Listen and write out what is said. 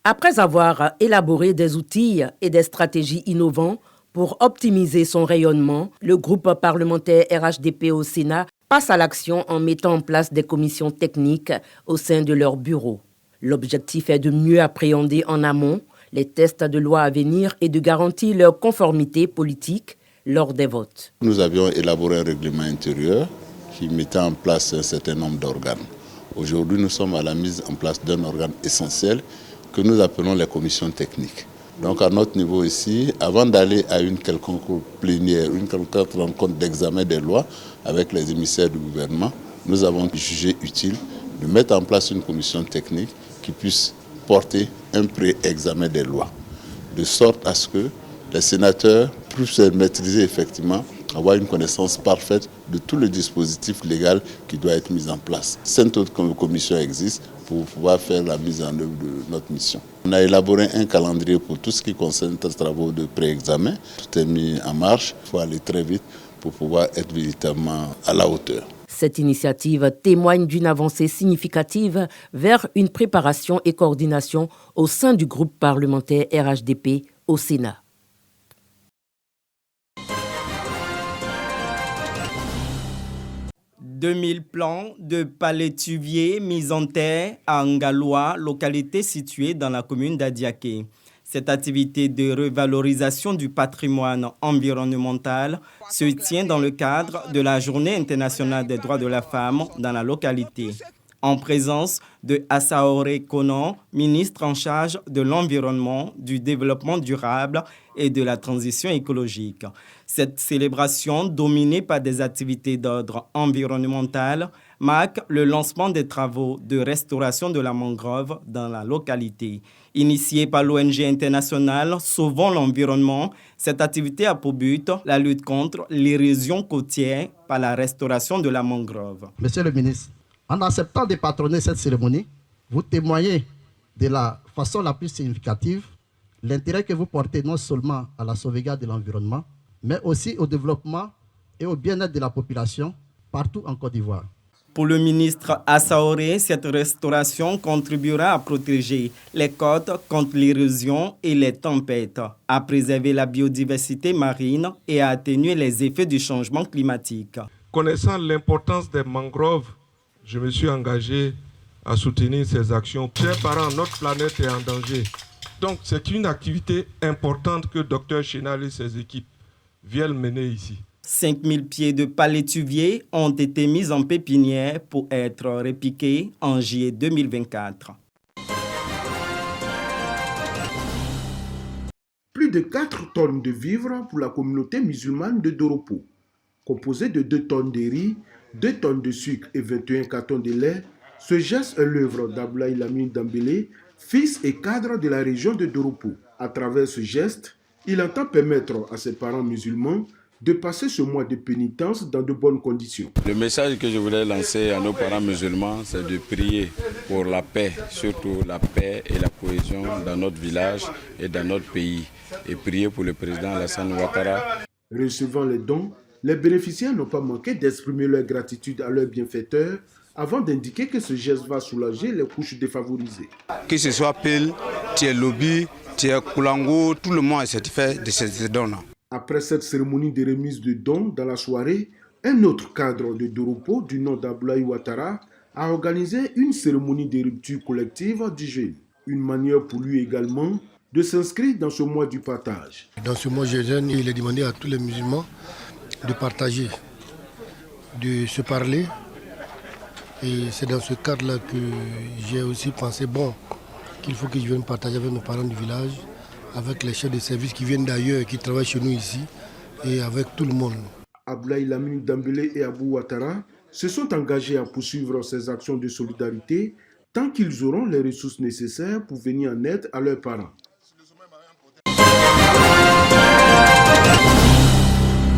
Après avoir élaboré des outils et des stratégies innovants pour optimiser son rayonnement, le groupe parlementaire RHDP au Sénat passe à l'action en mettant en place des commissions techniques au sein de leur bureau. L'objectif est de mieux appréhender en amont les textes de loi à venir et de garantir leur conformité politique lors des votes. Nous avions élaboré un règlement intérieur qui mettait en place un certain nombre d'organes. Aujourd'hui, nous sommes à la mise en place d'un organe essentiel que nous appelons les commissions techniques. Donc à notre niveau ici, avant d'aller à une quelconque plénière, une quelconque rencontre d'examen des lois avec les émissaires du gouvernement, nous avons jugé utile de mettre en place une commission technique qui puisse porter un pré-examen des lois, de sorte à ce que les sénateurs puissent maîtriser effectivement, avoir une connaissance parfaite de tout le dispositif légal qui doit être mis en place. 5 autres commissions existent pour pouvoir faire la mise en œuvre de notre mission. On a élaboré un calendrier pour tout ce qui concerne les travaux de pré-examen. Tout est mis en marche, il faut aller très vite pour pouvoir être véritablement à la hauteur. Cette initiative témoigne d'une avancée significative vers une préparation et coordination au sein du groupe parlementaire RHDP au Sénat. « 2000 plants de palétuviers mis en terre à Ngaloa, localité située dans la commune d'Adiaké. Cette activité de revalorisation du patrimoine environnemental se tient dans le cadre de la Journée internationale des droits de la femme dans la localité, en présence de Assaore Konon, ministre en charge de l'environnement, du développement durable et de la transition écologique. Cette célébration, dominée par des activités d'ordre environnemental, marque le lancement des travaux de restauration de la mangrove dans la localité. Initiée par l'ONG internationale Sauvons l'environnement, cette activité a pour but la lutte contre l'érosion côtière par la restauration de la mangrove. Monsieur le ministre, en acceptant de patronner cette cérémonie, vous témoignez de la façon la plus significative l'intérêt que vous portez non seulement à la sauvegarde de l'environnement, mais aussi au développement et au bien-être de la population partout en Côte d'Ivoire. Pour le ministre Assaore, cette restauration contribuera à protéger les côtes contre l'érosion et les tempêtes, à préserver la biodiversité marine et à atténuer les effets du changement climatique. Connaissant l'importance des mangroves, je me suis engagé à soutenir ces actions. Chers parents, notre planète est en danger. Donc c'est une activité importante que Dr Chenal et ses équipes viennent mener ici. 5000 pieds de palétuviers ont été mis en pépinière pour être répiqués en juillet 2024. Plus de 4 tonnes de vivres pour la communauté musulmane de Doropo. Composé de 2 tonnes de riz, 2 tonnes de sucre et 21 cartons de lait, ce geste est l'œuvre d'Ablaye Lamine Dambélé, fils et cadre de la région de Doropo. À travers ce geste, il entend permettre à ses parents musulmans de passer ce mois de pénitence dans de bonnes conditions. Le message que je voulais lancer à nos parents musulmans, c'est de prier pour la paix, surtout la paix et la cohésion dans notre village et dans notre pays, et prier pour le président Alassane Ouattara. Recevant les dons, les bénéficiaires n'ont pas manqué d'exprimer leur gratitude à leur bienfaiteur avant d'indiquer que ce geste va soulager les couches défavorisées. Que ce soit Pile, Lobi, Koulango, tout le monde est satisfait de ces dons-là. Après cette cérémonie de remise de dons dans la soirée, un autre cadre de Doropo du nom d'Ablaye Ouattara a organisé une cérémonie de rupture collective du jeûne. Une manière pour lui également de s'inscrire dans ce mois du partage. Dans ce mois de jeûne, il est demandé à tous les musulmans de partager, de se parler. Et c'est dans ce cadre-là que j'ai aussi pensé, qu'il faut que je vienne partager avec nos parents du village, avec les chefs de service qui viennent d'ailleurs et qui travaillent chez nous ici, et avec tout le monde. Ablaye Lamine Dambélé et Abou Ouattara se sont engagés à poursuivre ces actions de solidarité tant qu'ils auront les ressources nécessaires pour venir en aide à leurs parents.